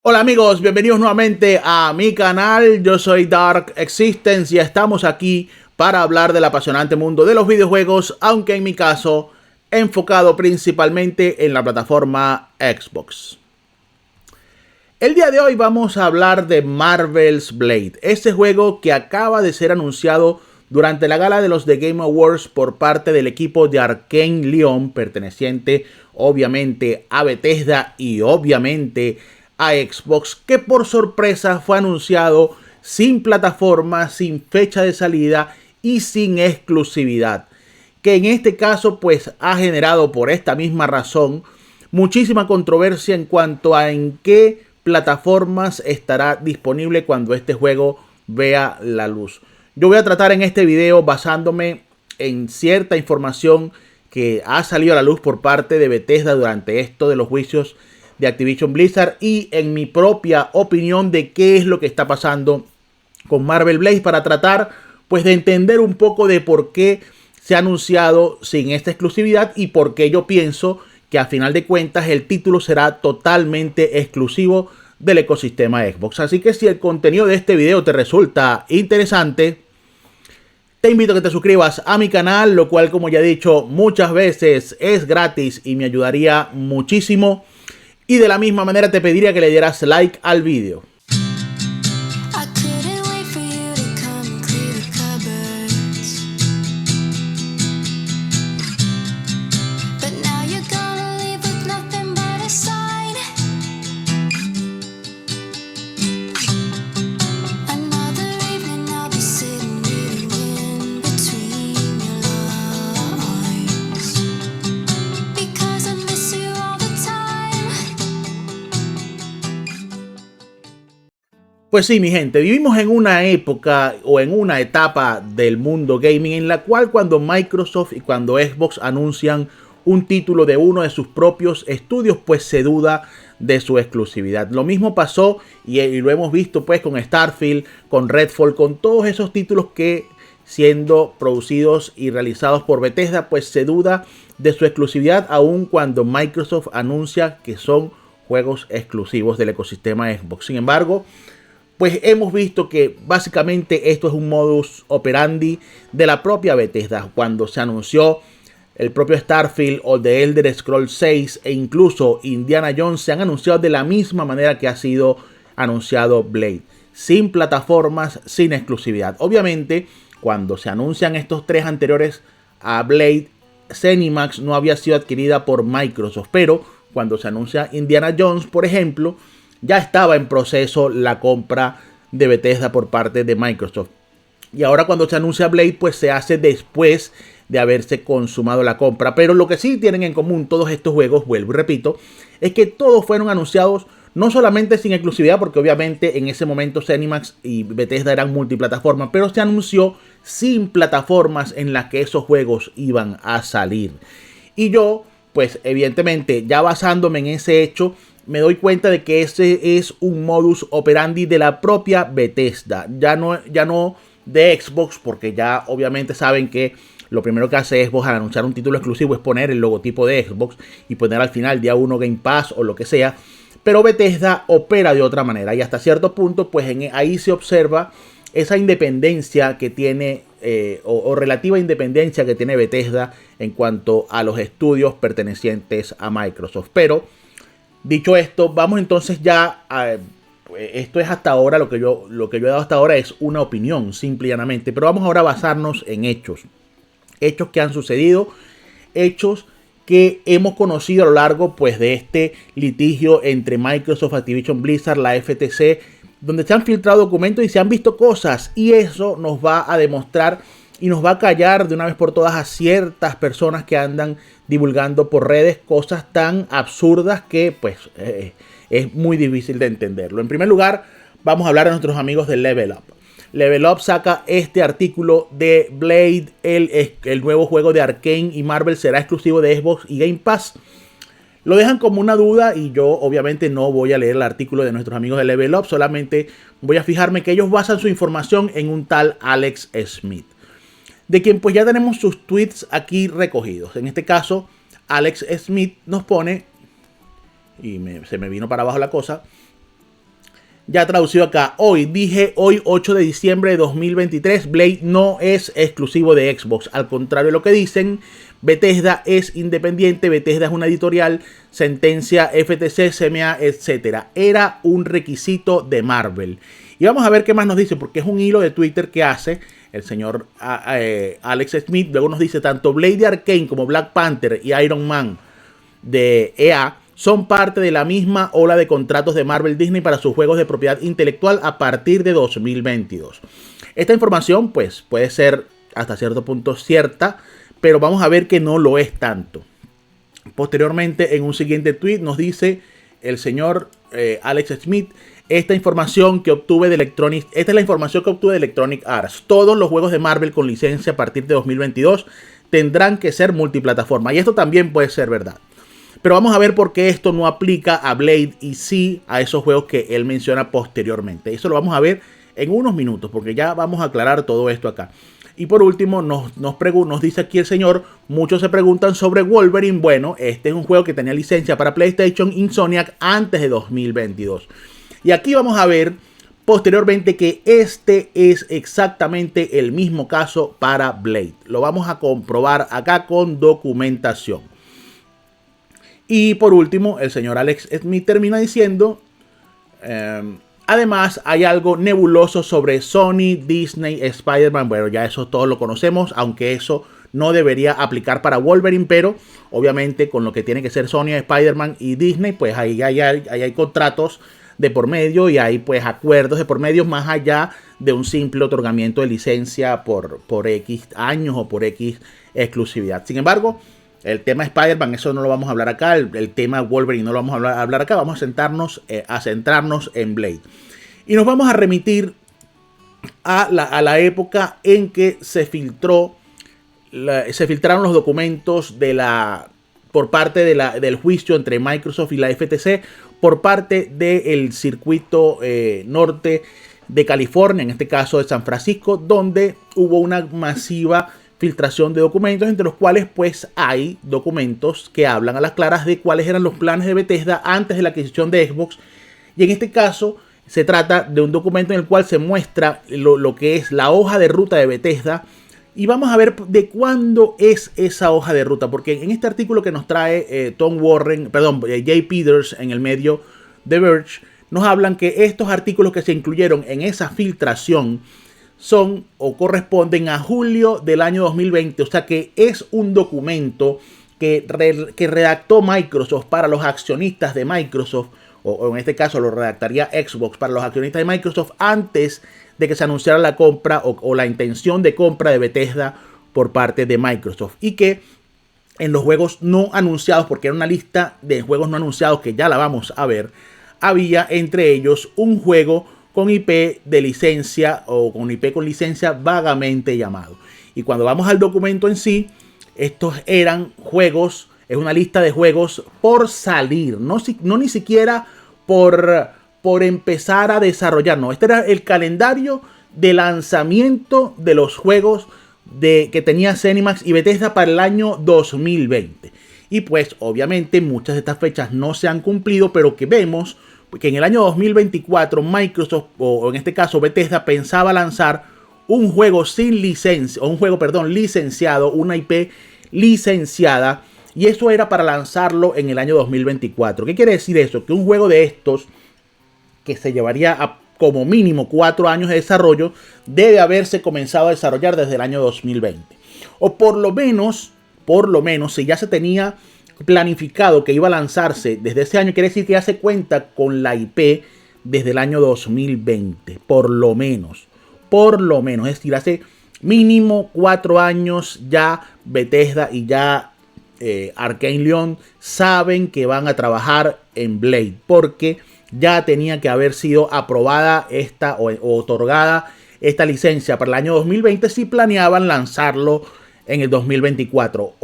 Hola amigos, bienvenidos nuevamente a mi canal. Yo soy Dark Existence y estamos aquí para hablar del apasionante mundo de los videojuegos, aunque en mi caso enfocado principalmente en la plataforma Xbox. El día de hoy vamos a hablar de Marvel's Blade, este juego que acaba de ser anunciado durante la gala de los The Game Awards por parte del equipo de Arkane Lyon, perteneciente obviamente a Bethesda y obviamente a Xbox, que por sorpresa fue anunciado sin plataforma, sin fecha de salida y sin exclusividad, que en este caso pues ha generado por esta misma razón muchísima controversia en cuanto a en qué plataformas estará disponible cuando este juego vea la luz. Yo voy a tratar en este video basándome en cierta información que ha salido a la luz por parte de Bethesda durante esto de los juicios de Activision Blizzard y en mi propia opinión de qué es lo que está pasando con Marvel Blade, para tratar pues de entender un poco de por qué se ha anunciado sin esta exclusividad y por qué yo pienso que a final de cuentas el título será totalmente exclusivo del ecosistema Xbox. Así que si el contenido de este video te resulta interesante, te invito a que te suscribas a mi canal, lo cual, como ya he dicho muchas veces, es gratis y me ayudaría muchísimo. Y de la misma manera te pediría que le dieras like al video. Pues sí, mi gente, vivimos en una época o en una etapa del mundo gaming en la cual cuando Microsoft y cuando Xbox anuncian un título de uno de sus propios estudios, pues se duda de su exclusividad. Lo mismo pasó y lo hemos visto pues con Starfield, con Redfall, con todos esos títulos que siendo producidos y realizados por Bethesda, pues se duda de su exclusividad aun cuando Microsoft anuncia que son juegos exclusivos del ecosistema Xbox. Sin embargo, pues hemos visto que básicamente esto es un modus operandi de la propia Bethesda. Cuando se anunció el propio Starfield o The Elder Scrolls 6 e incluso Indiana Jones, se han anunciado de la misma manera que ha sido anunciado Blade, sin plataformas, sin exclusividad. Obviamente, cuando se anuncian estos tres anteriores a Blade, ZeniMax no había sido adquirida por Microsoft, pero cuando se anuncia Indiana Jones, por ejemplo, ya estaba en proceso la compra de Bethesda por parte de Microsoft. Y ahora cuando se anuncia Blade, pues se hace después de haberse consumado la compra. Pero lo que sí tienen en común todos estos juegos, vuelvo y repito, es que todos fueron anunciados no solamente sin exclusividad, porque obviamente en ese momento ZeniMax y Bethesda eran multiplataformas, pero se anunció sin plataformas en las que esos juegos iban a salir. Y yo, pues evidentemente, ya basándome en ese hecho, me doy cuenta de que ese es un modus operandi de la propia Bethesda, ya no de Xbox, porque ya obviamente saben que lo primero que hace Xbox al anunciar un título exclusivo es poner el logotipo de Xbox y poner al final día 1 Game Pass o lo que sea, pero Bethesda opera de otra manera y hasta cierto punto pues ahí se observa esa independencia que tiene o relativa independencia que tiene Bethesda en cuanto a los estudios pertenecientes a Microsoft. Pero dicho esto, vamos entonces ya a... Esto es hasta ahora, lo que yo he dado hasta ahora es una opinión, simple y llanamente. Pero vamos ahora a basarnos en hechos. Hechos que han sucedido, hechos que hemos conocido a lo largo pues de este litigio entre Microsoft, Activision Blizzard, la FTC, donde se han filtrado documentos y se han visto cosas. Y eso nos va a demostrar y nos va a callar de una vez por todas a ciertas personas que andan divulgando por redes cosas tan absurdas que pues es muy difícil de entenderlo. En primer lugar, vamos a hablar de nuestros amigos de Level Up. Level Up saca este artículo de Blade, el nuevo juego de Arkane y Marvel será exclusivo de Xbox y Game Pass. Lo dejan como una duda y yo obviamente no voy a leer el artículo de nuestros amigos de Level Up, solamente voy a fijarme que ellos basan su información en un tal Alex Smith, de quien pues ya tenemos sus tweets aquí recogidos. En este caso, Alex Smith nos pone, y se me vino para abajo la cosa, Ya traducido acá, hoy 8 de diciembre de 2023, Blade no es exclusivo de Xbox. Al contrario de lo que dicen, Bethesda es independiente, Bethesda es una editorial, sentencia FTC, CMA, etc. Era un requisito de Marvel. Y vamos a ver qué más nos dice, porque es un hilo de Twitter que hace el señor Alex Smith. Luego nos dice, tanto Blade de Arcane como Black Panther y Iron Man de EA son parte de la misma ola de contratos de Marvel Disney para sus juegos de propiedad intelectual a partir de 2022. Esta información pues puede ser hasta cierto punto cierta, pero vamos a ver que no lo es tanto. Posteriormente, en un siguiente tweet nos dice el señor Alex Smith, esta es la información que obtuve de Electronic Arts. Todos los juegos de Marvel con licencia a partir de 2022 tendrán que ser multiplataforma. Y esto también puede ser verdad. Pero vamos a ver por qué esto no aplica a Blade y sí a esos juegos que él menciona posteriormente. Eso lo vamos a ver en unos minutos, porque ya vamos a aclarar todo esto acá. Y por último, nos dice aquí el señor, muchos se preguntan sobre Wolverine. Bueno, este es un juego que tenía licencia para PlayStation Insomniac antes de 2022. Y aquí vamos a ver posteriormente que este es exactamente el mismo caso para Blade. Lo vamos a comprobar acá con documentación. Y por último, el señor Alex Smith termina diciendo, además hay algo nebuloso sobre Sony, Disney, Spider-Man. Bueno, ya eso todos lo conocemos, aunque eso no debería aplicar para Wolverine, pero obviamente con lo que tiene que ser Sony, Spider-Man y Disney, pues ahí hay contratos de por medio y hay pues acuerdos de por medio más allá de un simple otorgamiento de licencia por X años o por X exclusividad. Sin embargo, el tema Spider-Man, eso no lo vamos a hablar acá. El tema Wolverine no lo vamos a hablar acá. Vamos a centrarnos en Blade. Y nos vamos a remitir a la época en que se filtraron los documentos por parte del juicio entre Microsoft y la FTC por parte del circuito norte de California, en este caso de San Francisco, donde hubo una masiva filtración de documentos, entre los cuales pues hay documentos que hablan a las claras de cuáles eran los planes de Bethesda antes de la adquisición de Xbox. Y en este caso se trata de un documento en el cual se muestra lo que es la hoja de ruta de Bethesda. Y vamos a ver de cuándo es esa hoja de ruta, porque en este artículo que nos trae Jay Peters en el medio The Verge, nos hablan que estos artículos que se incluyeron en esa filtración son o corresponden a julio del año 2020. O sea que es un documento que redactó Microsoft para los accionistas de Microsoft, o en este caso lo redactaría Xbox para los accionistas de Microsoft antes de que se anunciara la compra o la intención de compra de Bethesda por parte de Microsoft. Y que en los juegos no anunciados, porque era una lista de juegos no anunciados que ya la vamos a ver, había entre ellos un juego con IP de licencia o con IP con licencia vagamente llamado. Y cuando vamos al documento en sí, estos eran juegos, es una lista de juegos por salir, no ni siquiera por empezar a desarrollar, no. Este era el calendario de lanzamiento de los juegos que tenía ZeniMax y Bethesda para el año 2020. Y pues obviamente muchas de estas fechas no se han cumplido, pero que vemos que en el año 2024 Microsoft, o en este caso Bethesda, pensaba lanzar un juego sin licencia, o un juego, licenciado, una IP licenciada, y eso era para lanzarlo en el año 2024. ¿Qué quiere decir eso? Que un juego de estos, que se llevaría a como mínimo 4 años de desarrollo, debe haberse comenzado a desarrollar desde el año 2020. O por lo menos, si ya se tenía planificado que iba a lanzarse desde ese año, quiere decir que ya se cuenta con la IP desde el año 2020, por lo menos, es decir, hace mínimo 4 años ya Bethesda y ya Arkane Lyon saben que van a trabajar en Blade, porque ya tenía que haber sido aprobada o otorgada esta licencia para el año 2020 si planeaban lanzarlo en el 2024,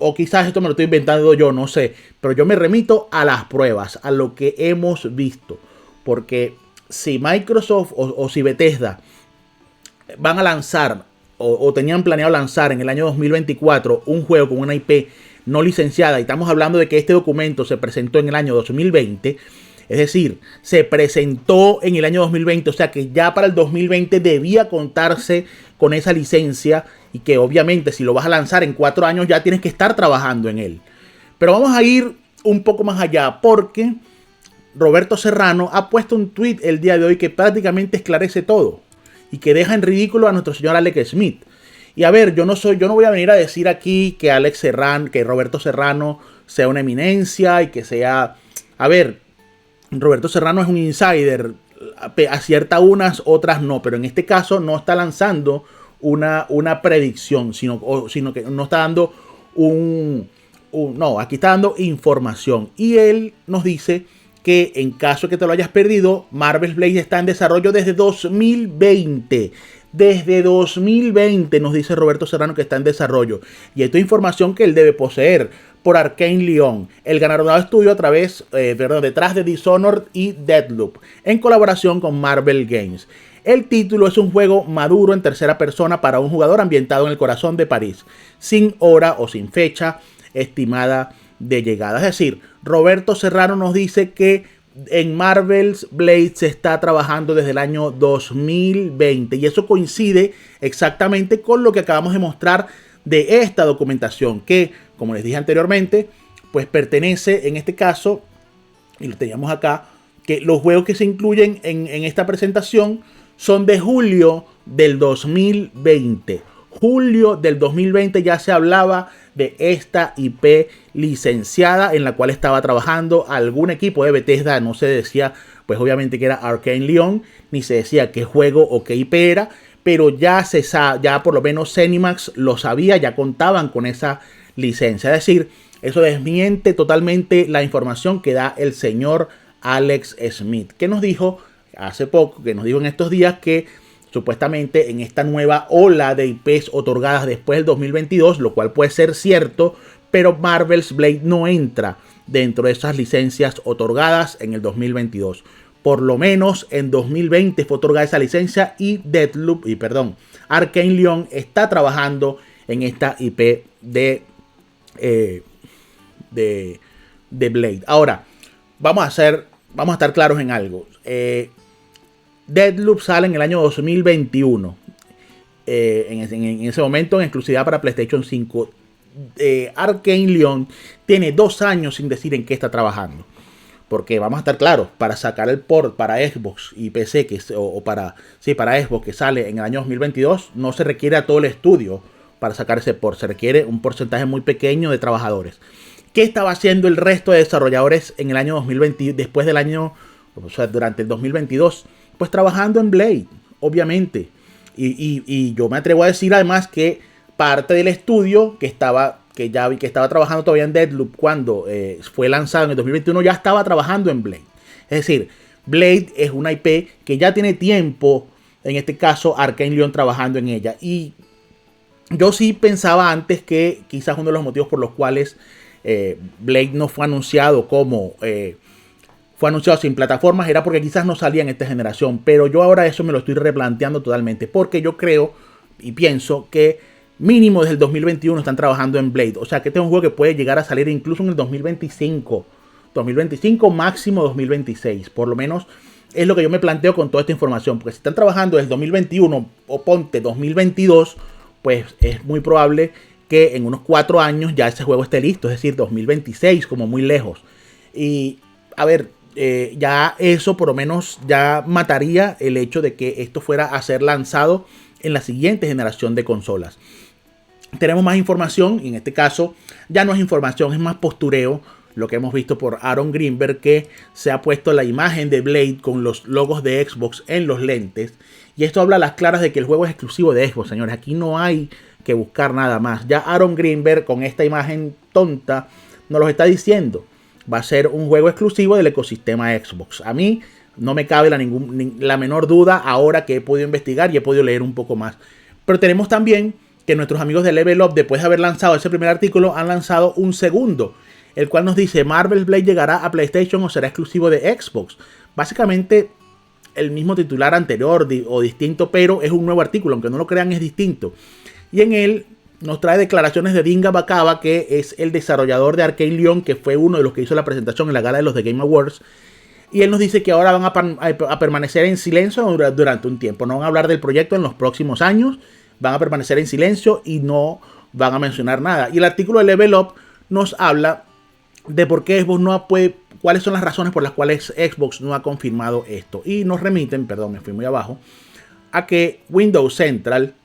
o quizás esto me lo estoy inventando yo, no sé, pero yo me remito a las pruebas, a lo que hemos visto, porque si Microsoft o si Bethesda van a lanzar o tenían planeado lanzar en el año 2024 un juego con una IP no licenciada, y estamos hablando de que este documento se presentó en el año 2020, Es decir, se presentó en el año 2020, o sea que ya para el 2020 debía contarse con esa licencia y que obviamente si lo vas a lanzar en 4 años ya tienes que estar trabajando en él. Pero vamos a ir un poco más allá porque Roberto Serrano ha puesto un tweet el día de hoy que prácticamente esclarece todo y que deja en ridículo a nuestro señor Alex Smith. Y a ver, yo no voy a venir a decir aquí que que Roberto Serrano sea una eminencia y que sea, a ver, Roberto Serrano es un insider, acierta unas, otras no, pero en este caso no está lanzando una predicción, sino que no está dando no, aquí está dando información. Y él nos dice que en caso que te lo hayas perdido, Marvel's Blade está en desarrollo desde 2020. Desde 2020 nos dice Roberto Serrano que está en desarrollo. Y esto es información que él debe poseer por Arkane Lyon, el galardonado estudio detrás de Dishonored y Deathloop, en colaboración con Marvel Games. El título es un juego maduro en tercera persona para un jugador ambientado en el corazón de París, sin hora o sin fecha estimada de llegada. Es decir, Roberto Serrano nos dice que en Marvel's Blade se está trabajando desde el año 2020 y eso coincide exactamente con lo que acabamos de mostrar de esta documentación que, como les dije anteriormente, pues pertenece en este caso, y lo teníamos acá, que los juegos que se incluyen en esta presentación son de julio del 2020. Julio del 2020 ya se hablaba de esta IP licenciada en la cual estaba trabajando algún equipo de Bethesda. No se decía, pues obviamente que era Arkane Lyon, ni se decía qué juego o qué IP era, pero ya por lo menos Zenimax lo sabía, ya contaban con esa licencia. Es decir, eso desmiente totalmente la información que da el señor Alex Smith, que nos dijo hace poco, que nos dijo en estos días que supuestamente en esta nueva ola de IPs otorgadas después del 2022, lo cual puede ser cierto, pero Marvel's Blade no entra dentro de esas licencias otorgadas en el 2022. Por lo menos en 2020 fue otorgada esa licencia y Arkane Lyon está trabajando en esta IP de Blade. Ahora, vamos a estar claros en algo. Deathloop sale en el año 2021. En ese momento en exclusividad para PlayStation 5. Arkane Lyon tiene 2 años sin decir en qué está trabajando. Porque vamos a estar claros, para sacar el port para Xbox y PC, para Xbox que sale en el año 2022, no se requiere a todo el estudio para sacar ese port. Se requiere un porcentaje muy pequeño de trabajadores. ¿Qué estaba haciendo el resto de desarrolladores en el año 2020, después del año, o sea, durante el 2022? Pues trabajando en Blade, obviamente. Y yo me atrevo a decir además que parte del estudio que estaba trabajando todavía en Deathloop cuando fue lanzado en el 2021 ya estaba trabajando en Blade. Es decir, Blade es una IP que ya tiene tiempo, en este caso Arkane Lyon trabajando en ella. Y yo sí pensaba antes que quizás uno de los motivos por los cuales Blade no fue anunciado fue anunciado sin plataformas era porque quizás no salía en esta generación, pero yo ahora eso me lo estoy replanteando totalmente, porque yo creo y pienso que mínimo desde el 2021 están trabajando en Blade, o sea que este es un juego que puede llegar a salir incluso en el 2025 máximo 2026, por lo menos es lo que yo me planteo con toda esta información, porque si están trabajando desde el 2021 o ponte 2022, pues es muy probable que en unos 4 años ya ese juego esté listo, es decir, 2026 como muy lejos. Y a ver, ya eso por lo menos ya mataría el hecho de que esto fuera a ser lanzado en la siguiente generación de consolas. Tenemos más información, y en este caso ya no es información, es más postureo, lo que hemos visto por Aaron Greenberg, que se ha puesto la imagen de Blade con los logos de Xbox en los lentes, y esto habla a las claras de que el juego es exclusivo de Xbox, señores. Aquí no hay que buscar nada más. Ya Aaron Greenberg con esta imagen tonta nos lo está diciendo. Va a ser un juego exclusivo del ecosistema Xbox. A mí no me cabe la menor duda ahora que he podido investigar y he podido leer un poco más. Pero tenemos también que nuestros amigos de Level Up, después de haber lanzado ese primer artículo, han lanzado un segundo, el cual nos dice: Marvel's Blade llegará a PlayStation o será exclusivo de Xbox. Básicamente el mismo titular anterior o distinto, pero es un nuevo artículo, aunque no lo crean es distinto. Y en él nos trae declaraciones de Dinga Bakaba, que es el desarrollador de Arkane Lyon, que fue uno de los que hizo la presentación en la gala de los The Game Awards. Y él nos dice que ahora van a permanecer en silencio durante un tiempo. No van a hablar del proyecto en los próximos años. Van a permanecer en silencio y no van a mencionar nada. Y el artículo de Level Up nos habla de por qué Xbox no puede, cuáles son las razones por las cuales Xbox no ha confirmado esto. Y nos remiten, perdón, me fui muy abajo, a que Windows Central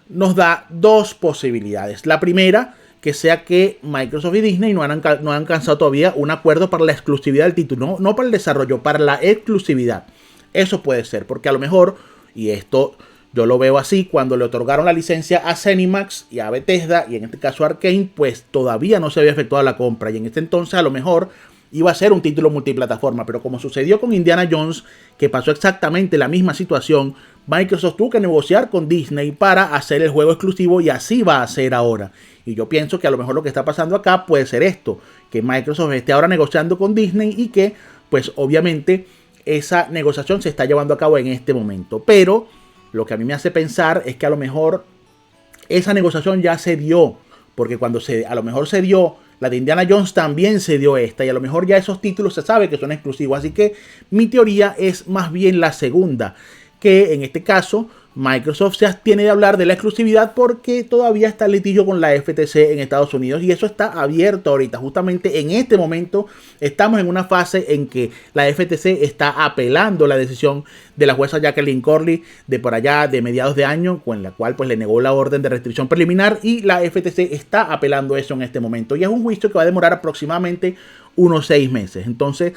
nos da dos posibilidades. La primera, que sea que Microsoft y Disney no han alcanzado todavía un acuerdo para la exclusividad del título, no para el desarrollo, para la exclusividad. Eso puede ser, porque a lo mejor, y esto yo lo veo así, cuando le otorgaron la licencia a ZeniMax y a Bethesda, y en este caso a Arkane, pues todavía no se había efectuado la compra, y en este entonces a lo mejor iba a ser un título multiplataforma, pero como sucedió con Indiana Jones, que pasó exactamente la misma situación, Microsoft tuvo que negociar con Disney para hacer el juego exclusivo y así va a ser ahora. Y yo pienso que a lo mejor lo que está pasando acá puede ser esto, que Microsoft esté ahora negociando con Disney y que pues obviamente esa negociación se está llevando a cabo en este momento. Pero lo que a mí me hace pensar es que a lo mejor esa negociación ya se dio, porque cuando a lo mejor se dio la de Indiana Jones, también se dio esta, y a lo mejor ya esos títulos se sabe que son exclusivos. Así que mi teoría es más bien la segunda, que en este caso Microsoft se abstiene de hablar de la exclusividad porque todavía está el litigio con la FTC en Estados Unidos y eso está abierto ahorita. Justamente en este momento estamos en una fase en que la FTC está apelando la decisión de la jueza Jacqueline Corley de por allá de mediados de año, con la cual pues le negó la orden de restricción preliminar, y la FTC está apelando eso en este momento y es un juicio que va a demorar aproximadamente unos 6 meses. Entonces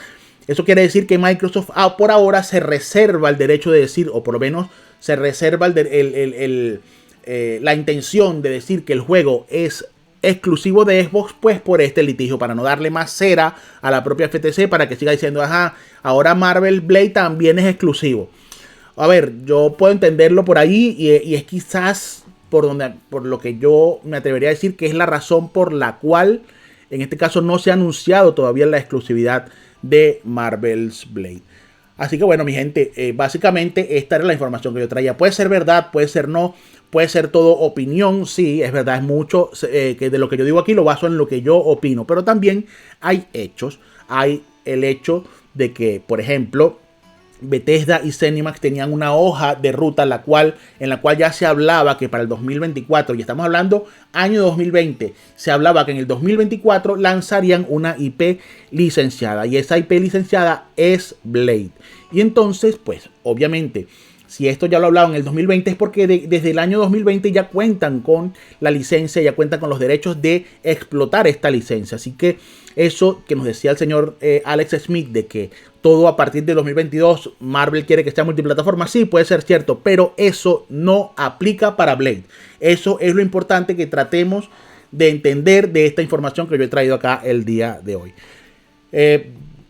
eso quiere decir que Microsoft por ahora se reserva el derecho de decir, o por lo menos se reserva la intención de decir que el juego es exclusivo de Xbox, pues por este litigio, para no darle más cera a la propia FTC para que siga diciendo, ajá, ahora Marvel Blade también es exclusivo. A ver, yo puedo entenderlo por ahí y es quizás por lo que yo me atrevería a decir que es la razón por la cual en este caso no se ha anunciado todavía la exclusividad de Marvel's Blade. Así que bueno, mi gente, básicamente esta era la información que yo traía. Puede ser verdad, puede ser no, puede ser todo opinión. Sí, es verdad, es mucho que de lo que yo digo aquí lo baso en lo que yo opino. Pero también hay hechos. Hay el hecho de que, por ejemplo, Bethesda y ZeniMax tenían una hoja de ruta en la cual ya se hablaba que para el 2024, y estamos hablando año 2020, se hablaba que en el 2024 lanzarían una IP licenciada, y esa IP licenciada es Blade. Y entonces, pues, obviamente, si esto ya lo hablaban en el 2020 es porque desde el año 2020 ya cuentan con la licencia, ya cuentan con los derechos de explotar esta licencia. Así que eso que nos decía el señor Alex Smith de que todo a partir de 2022 Marvel quiere que sea multiplataforma, sí, puede ser cierto, pero eso no aplica para Blade. Eso es lo importante que tratemos de entender de esta información que yo he traído acá el día de hoy.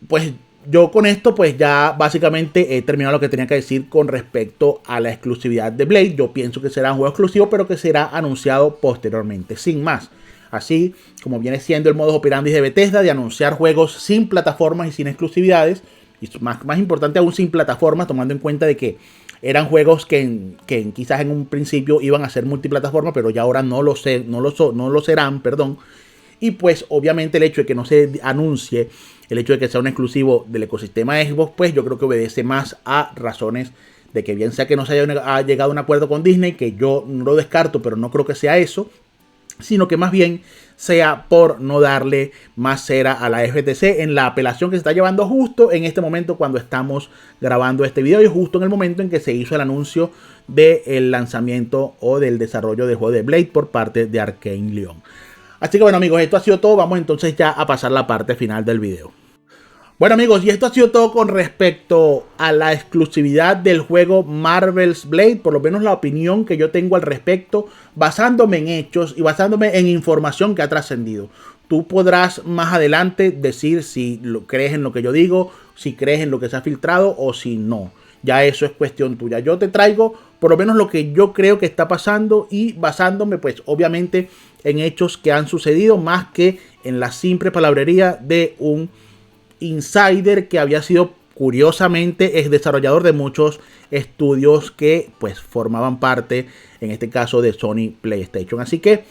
Pues yo con esto pues ya básicamente he terminado lo que tenía que decir con respecto a la exclusividad de Blade. Yo pienso que será un juego exclusivo, pero que será anunciado posteriormente, sin más. Así como viene siendo el modus operandi de Bethesda de anunciar juegos sin plataformas y sin exclusividades, y más importante aún sin plataformas, tomando en cuenta de que eran juegos que quizás en un principio iban a ser multiplataforma, pero ya ahora no lo serán, perdón. Y pues obviamente el hecho de que no se anuncie, el hecho de que sea un exclusivo del ecosistema Xbox, pues yo creo que obedece más a razones de que bien sea que no se haya llegado a un acuerdo con Disney, que yo no lo descarto, pero no creo que sea eso, sino que más bien sea por no darle más cera a la FTC en la apelación que se está llevando justo en este momento cuando estamos grabando este video, y justo en el momento en que se hizo el anuncio del lanzamiento o del desarrollo del juego de Blade por parte de Arkane Lyon. Así que bueno, amigos, esto ha sido todo. Vamos entonces ya a pasar la parte final del video. Bueno, amigos, y esto ha sido todo con respecto a la exclusividad del juego Marvel's Blade, por lo menos la opinión que yo tengo al respecto, basándome en hechos y basándome en información que ha trascendido. Tú podrás más adelante decir si crees en lo que yo digo, si crees en lo que se ha filtrado o si no. Ya eso es cuestión tuya. Yo te traigo por lo menos lo que yo creo que está pasando y basándome pues obviamente en hechos que han sucedido más que en la simple palabrería de un insider que había sido curiosamente es desarrollador de muchos estudios que pues formaban parte en este caso de Sony PlayStation. Así que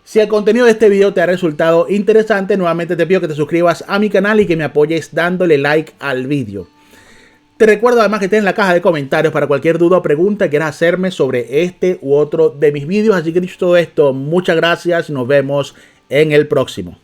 si el contenido de este video te ha resultado interesante, nuevamente te pido que te suscribas a mi canal y que me apoyes dándole like al video. Te recuerdo además que tienes la caja de comentarios para cualquier duda o pregunta que quieras hacerme sobre este u otro de mis vídeos. Así que dicho todo esto, muchas gracias y nos vemos en el próximo.